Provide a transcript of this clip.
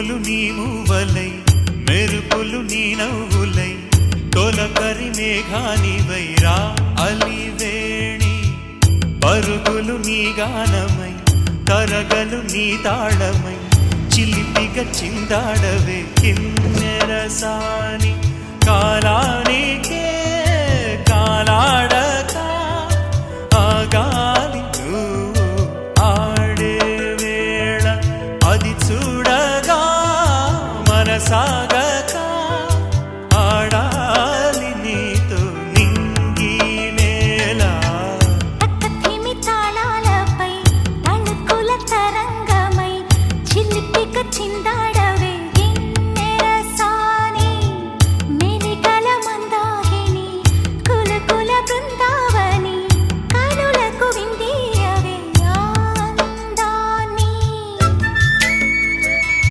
పువ్వులు నీ మూవలై మెరుపులు నీ నవ్వులై తొలకరి మేఘానివై రా అలివేణి పరుగులు నీ గానమై తరగలు నీ తాళమై చిలిపిగా చిందాడవే కిన్నెరసాని కాలానికే కాలాడక ఆగాలి నువ్వు ఆడే వేళ అది చూడగా మనసా